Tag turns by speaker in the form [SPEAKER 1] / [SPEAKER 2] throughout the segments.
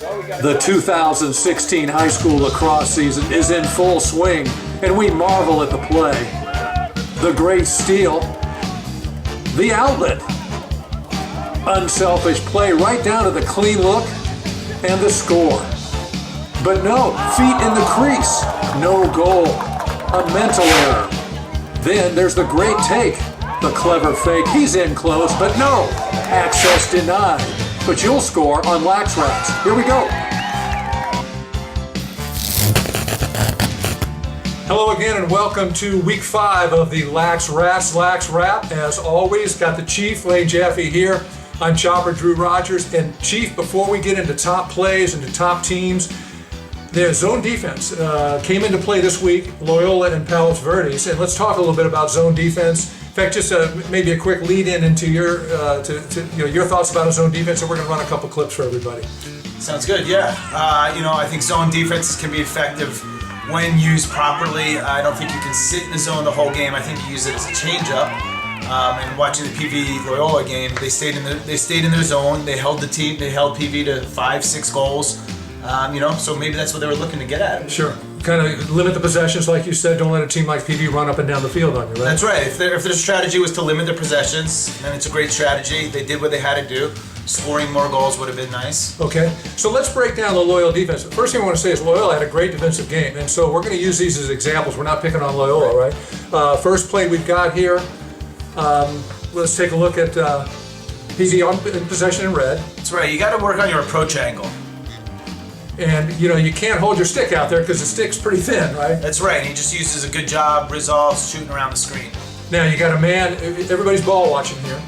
[SPEAKER 1] The 2016 high school lacrosse season is in full swing, and we marvel at the play. The great steal, the outlet, unselfish play right down to the clean look, and the score. But no, feet in the crease, no goal, a mental error. Then there's the great take, the clever fake, he's in close, but no, access denied. But you'll score on LaxRatz. Here we go. Hello again and welcome to week 5 of the LaxRatz. As always, got the Chief, Lane Jaffe here. I'm Chopper Drew Rogers. And Chief, before we get into top plays and to top teams, the zone defense came into play this week, Loyola and Palos Verdes. And let's talk a little bit about zone defense. In fact, just maybe a quick lead-in into your your thoughts about a zone defense, and we're going to run a couple clips for everybody.
[SPEAKER 2] Sounds good, yeah. I think zone defenses can be effective when used properly. I don't think you can sit in the zone the whole game. I think you use it as a change-up. And watching the PV Loyola game, they stayed in their zone. They held the team. They held PV to 5-6 goals. So maybe that's what they were looking to get at.
[SPEAKER 1] Sure. Kind of limit the possessions, like you said. Don't let a team like PV run up and down the field on you, right?
[SPEAKER 2] That's right. If their strategy was to limit their possessions, then it's a great strategy. They did what they had to do. Scoring more goals would have been nice.
[SPEAKER 1] Okay, so let's break down the Loyola defense. The first thing I want to say is Loyola had a great defensive game, and so we're going to use these as examples. We're not picking on Loyola, right? First play we've got here. Let's take a look at PV in possession in red.
[SPEAKER 2] That's right. You got to work on your approach angle.
[SPEAKER 1] And you can't hold your stick out there because the stick's pretty thin, right?
[SPEAKER 2] That's right. He just uses a good job, resolves, shooting around the screen.
[SPEAKER 1] Now you got a man. Everybody's ball watching here.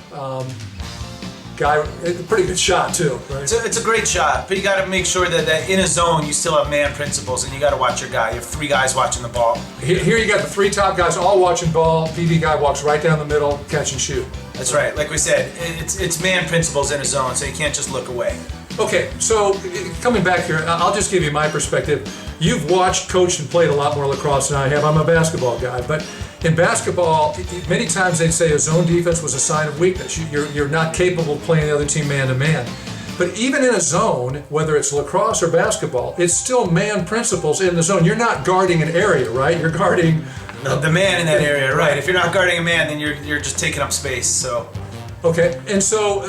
[SPEAKER 1] Guy, pretty good shot too, right?
[SPEAKER 2] It's a great shot, but you got to make sure that in a zone you still have man principles, and you got to watch your guy. You have 3 guys watching the ball.
[SPEAKER 1] Here you got the 3 top guys all watching ball. PV guy walks right down the middle, catch and shoot.
[SPEAKER 2] That's right. Like we said, it's man principles in a zone, so you can't just look away.
[SPEAKER 1] Okay, so coming back here, I'll just give you my perspective. You've watched, coached, and played a lot more lacrosse than I have. I'm a basketball guy, but in basketball, many times they'd say a zone defense was a sign of weakness. You're not capable of playing the other team man-to-man. But even in a zone, whether it's lacrosse or basketball, it's still man principles in the zone. You're not guarding an area, right? You're guarding
[SPEAKER 2] the man in that area, right? If you're not guarding a man, then you're just taking up space. So.
[SPEAKER 1] Okay, and so,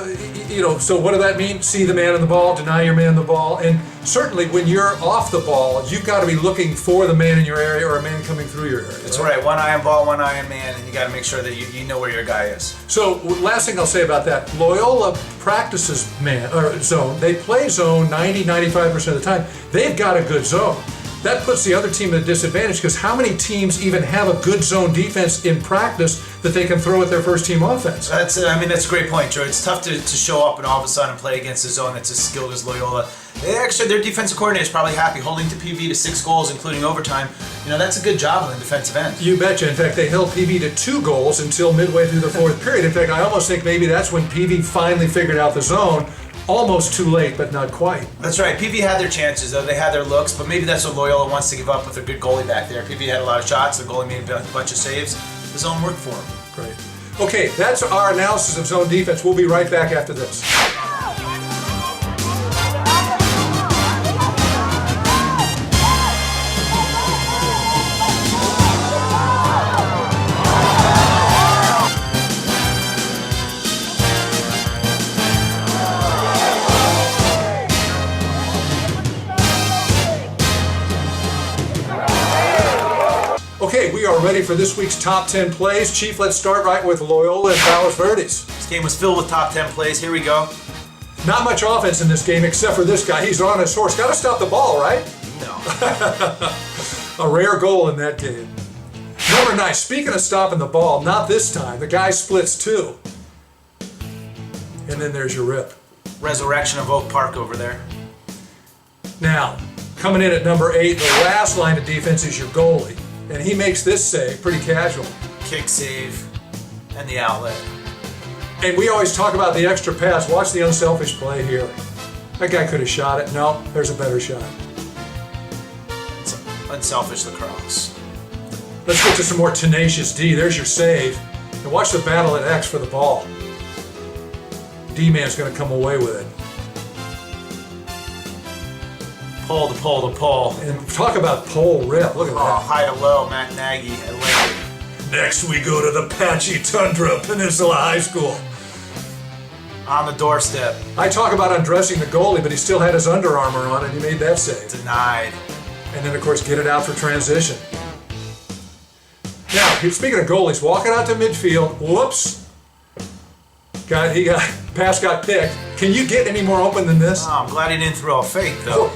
[SPEAKER 1] so what does that mean? See the man in the ball, deny your man the ball, and certainly when you're off the ball, you've got to be looking for the man in your area or a man coming through your area.
[SPEAKER 2] That's right. One eye on ball, one eye on man, and you got to make sure that you know where your guy is.
[SPEAKER 1] So, last thing I'll say about that, Loyola practices man or zone. They play zone 90-95% of the time. They've got a good zone. That puts the other team at a disadvantage because how many teams even have a good zone defense in practice that they can throw at their first team offense?
[SPEAKER 2] That's a great point, Joe. It's tough to show up and all of a sudden play against a zone that's as skilled as Loyola. Their defensive coordinator is probably happy holding to PV to 6 goals, including overtime. That's a good job on the defensive end.
[SPEAKER 1] You betcha. In fact, they held PV to 2 goals until midway through the 4th period. In fact, I almost think maybe that's when PV finally figured out the zone. Almost too late, but not quite.
[SPEAKER 2] That's right. PV had their chances, though. They had their looks, but maybe that's what Loyola wants to give up with a good goalie back there. PV had a lot of shots. The goalie made a bunch of saves. The zone worked for him.
[SPEAKER 1] Great. Okay, that's our analysis of zone defense. We'll be right back after this. Okay, we are ready for this week's top 10 plays. Chief, let's start right with Loyola and Palos Verdes.
[SPEAKER 2] This game was filled with top 10 plays. Here we go.
[SPEAKER 1] Not much offense in this game except for this guy. He's on his horse. Got to stop the ball, right?
[SPEAKER 2] No.
[SPEAKER 1] A rare goal in that game. Number 9, speaking of stopping the ball, not this time. The guy splits 2. And then there's your rip.
[SPEAKER 2] Resurrection of Oak Park over there.
[SPEAKER 1] Now, coming in at number 8, the last line of defense is your goalie. And he makes this save pretty casual.
[SPEAKER 2] Kick save and the outlet.
[SPEAKER 1] And we always talk about the extra pass. Watch the unselfish play here. That guy could have shot it. No, there's a better shot.
[SPEAKER 2] It's unselfish lacrosse.
[SPEAKER 1] Let's get to some more tenacious D. There's your save. And watch the battle at X for the ball. D-man's going to come away with it.
[SPEAKER 2] Pole to pole to pole.
[SPEAKER 1] And talk about pole rip. Look at that.
[SPEAKER 2] High to low, Matt Nagy. I like it.
[SPEAKER 1] Next, we go to the patchy tundra of Peninsula High School.
[SPEAKER 2] On the doorstep.
[SPEAKER 1] I talk about undressing the goalie, but he still had his Under Armour on and he made that save.
[SPEAKER 2] Denied.
[SPEAKER 1] And then, of course, get it out for transition. Now, speaking of goalies, walking out to midfield. Whoops. Pass got picked. Can you get any more open than this?
[SPEAKER 2] Oh, I'm glad he didn't throw a fake, though.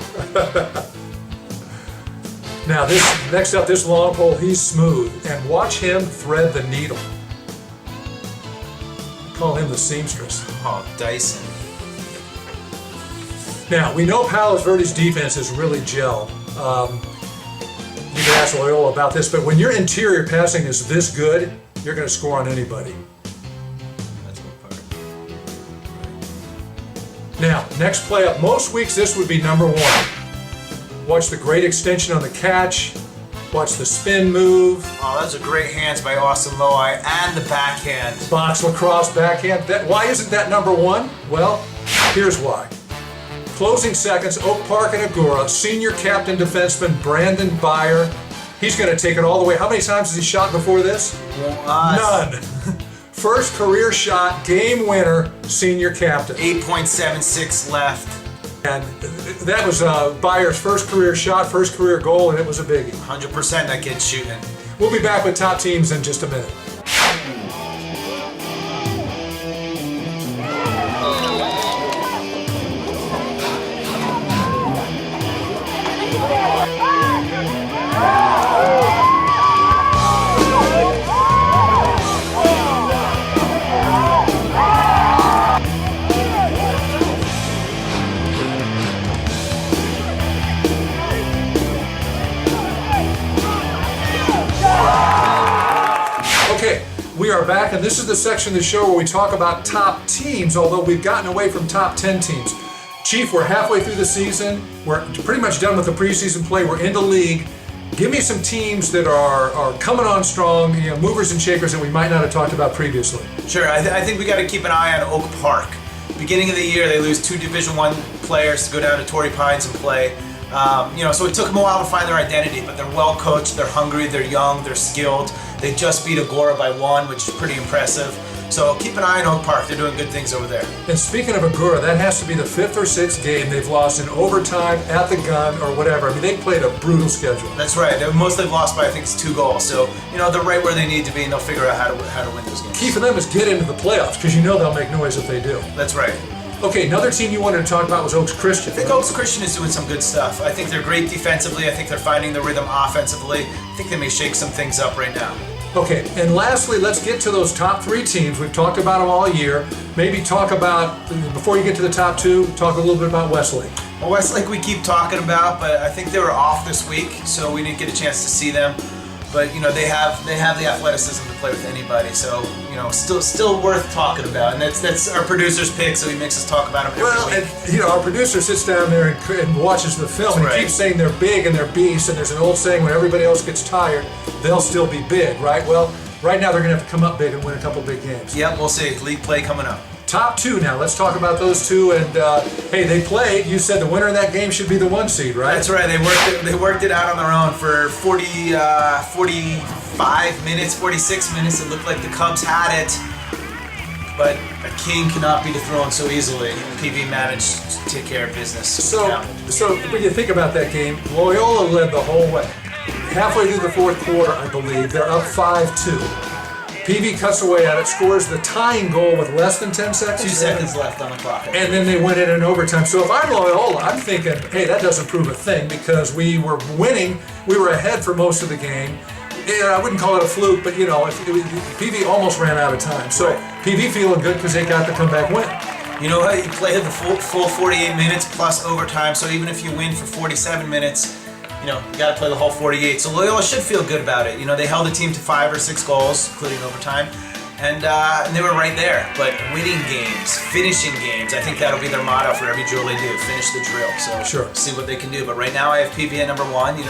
[SPEAKER 1] Now, next up, this long pole, he's smooth. And watch him thread the needle. Call him the seamstress.
[SPEAKER 2] Oh, Dyson.
[SPEAKER 1] Now, we know Palos Verdes' defense is really gelled. You can ask Loyola about this, but when your interior passing is this good, you're going to score on anybody.
[SPEAKER 2] That's a good part.
[SPEAKER 1] Now, next play up. Most weeks this would be number one. Watch the great extension on the catch. Watch the spin move.
[SPEAKER 2] Oh, that's a great hands by Austin Loai and the backhand.
[SPEAKER 1] Box lacrosse backhand. Why isn't that number one? Well, here's why. Closing seconds, Oak Park and Agora. Senior captain defenseman Brandon Byer. He's going to take it all the way. How many times has he shot before this? None. First career shot, game winner, senior captain.
[SPEAKER 2] 8.76 left.
[SPEAKER 1] And that was Byer's first career shot, first career goal, and it was a biggie.
[SPEAKER 2] 100% that kid's shooting.
[SPEAKER 1] We'll be back with top teams in just a minute. Okay, we are back, and this is the section of the show where we talk about top teams, although we've gotten away from top 10 teams. Chief, we're halfway through the season. We're pretty much done with the preseason play. We're into league. Give me some teams that are coming on strong, movers and shakers that we might not have talked about previously.
[SPEAKER 2] Sure, I think we got to keep an eye on Oak Park. Beginning of the year, they lose 2 Division I players to go down to Torrey Pines and play. So it took them a while to find their identity, but they're well coached, they're hungry, they're young, they're skilled. They just beat Agora by 1, which is pretty impressive. So keep an eye on Oak Park. They're doing good things over there.
[SPEAKER 1] And speaking of Agora, that has to be the 5th or 6th game they've lost in overtime, at the gun, or whatever. I mean, they played a brutal schedule.
[SPEAKER 2] That's right. They're mostly lost by, I think, it's 2 goals. So, they're right where they need to be, and they'll figure out how to win those games.
[SPEAKER 1] Key for them is get into the playoffs, because they'll make noise if they do.
[SPEAKER 2] That's right.
[SPEAKER 1] Okay, another team you wanted to talk about was Oaks Christian.
[SPEAKER 2] I think Oaks Christian is doing some good stuff. I think they're great defensively. I think they're finding the rhythm offensively. I think they may shake some things up right now.
[SPEAKER 1] Okay, and lastly, let's get to those top 3 teams. We've talked about them all year. Maybe talk about, before you get to the top 2, talk a little bit about Westlake.
[SPEAKER 2] Well, Westlake we keep talking about, but I think they were off this week, so we didn't get a chance to see them. But they have the athleticism to play with anybody, so still worth talking about. And that's our producer's pick, so he makes us talk about them every week.
[SPEAKER 1] And our producer sits down there and watches the film, and he keeps saying they're big and they're beasts. And there's an old saying: when everybody else gets tired, they'll still be big, right? Well, right now they're going to have to come up big and win a couple big games.
[SPEAKER 2] Yep, we'll see. League play coming up.
[SPEAKER 1] Top 2 now. Let's talk about those 2. And hey, they played. You said the winner of that game should be the 1 seed, right?
[SPEAKER 2] That's right. They worked it out on their own for 45 minutes, 46 minutes. It looked like the Cubs had it, but a king cannot be dethroned so easily. PV managed to take care of business.
[SPEAKER 1] So when you think about that game, Loyola led the whole way. Halfway through the 4th quarter, I believe, they're up 5-2. PV cuts away at it, scores the tying goal with less than 10 seconds.
[SPEAKER 2] 2 seconds left on the clock.
[SPEAKER 1] And then they went in overtime. So if I'm Loyola, I'm thinking, hey, that doesn't prove a thing because we were winning. We were ahead for most of the game. I wouldn't call it a fluke, but PV almost ran out of time. So PV feeling good because they got the comeback win.
[SPEAKER 2] You know what? You played the full 48 minutes plus overtime. So even if you win for 47 minutes, you got to play the whole 48. So Loyola should feel good about it. They held the team to 5 or 6 goals, including overtime, and they were right there. But winning games, finishing games, I think that'll be their motto for every drill they do. Finish the drill. So see what they can do. But right now I have PV at number 1. They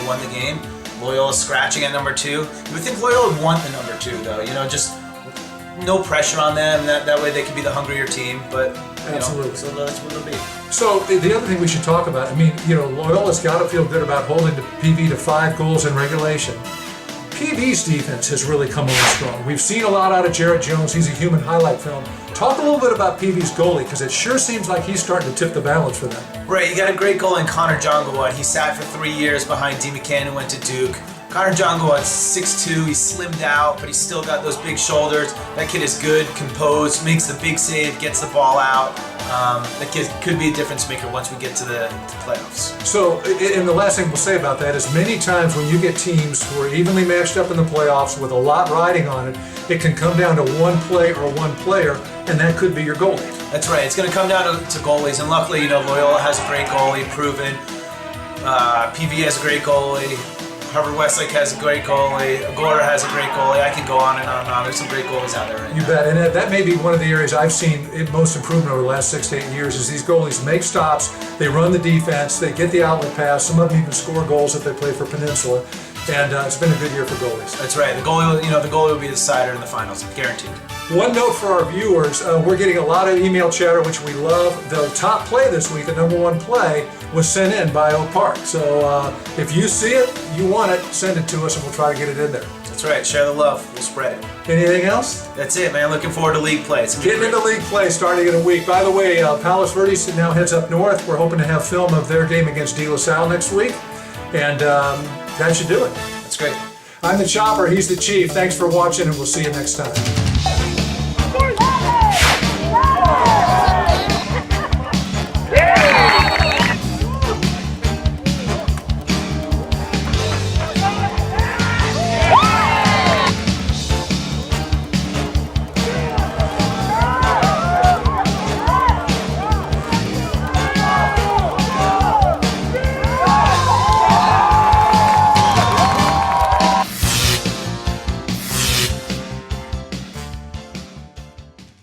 [SPEAKER 2] won the game. Loyola's scratching at number 2. You would think Loyola would want the number 2, though. Just no pressure on them. That way they could be the hungrier team. But
[SPEAKER 1] absolutely.
[SPEAKER 2] So that's what it'll be.
[SPEAKER 1] So the other thing we should talk about, I mean, Loyola's got to feel good about holding the PV to 5 goals in regulation. PV's defense has really come on strong. We've seen a lot out of Jarrett Jones. He's a human highlight film. Talk a little bit about PV's goalie, because it sure seems like he's starting to tip the balance for them.
[SPEAKER 2] Right, you got a great goal in Connor Jongawa. He sat for 3 years behind D. McCann, who went to Duke. Connor Jongawa is 6'2", he's slimmed out, but he's still got those big shoulders. That kid is good, composed, makes the big save, gets the ball out. That kid could be a difference maker once we get to the playoffs.
[SPEAKER 1] So, and the last thing we'll say about that is many times when you get teams who are evenly matched up in the playoffs with a lot riding on it, it can come down to one play or one player, and that could be your goalie.
[SPEAKER 2] That's right. It's going to come down to goalies, and luckily, Loyola has a great goalie, proven. PV has a great goalie. Harvard Westlake has a great goalie. Agora has a great goalie. I can go on and on and on. There's some great goalies out there right now.
[SPEAKER 1] You bet. And that may be one of the areas I've seen most improvement over the last 6 to 8 years is these goalies make stops, they run the defense, they get the outlet pass. Some of them even score goals if they play for Peninsula. And it's been a good year for goalies.
[SPEAKER 2] That's right. The goalie will be the decider in the finals, guaranteed.
[SPEAKER 1] One note for our viewers, we're getting a lot of email chatter, which we love. The top play this week, the #1 play, was sent in by Oak Park. So if you see it, you want it, send it to us and we'll try to get it in there.
[SPEAKER 2] That's right. Share the love. We'll spread it.
[SPEAKER 1] Anything else?
[SPEAKER 2] That's it, man. Looking forward to league play.
[SPEAKER 1] Getting into league play starting in a week. By the way, Palos Verdes now heads up north. We're hoping to have film of their game against De La Salle next week. And that should do it.
[SPEAKER 2] That's great.
[SPEAKER 1] I'm the Chopper. He's the Chief. Thanks for watching and we'll see you next time.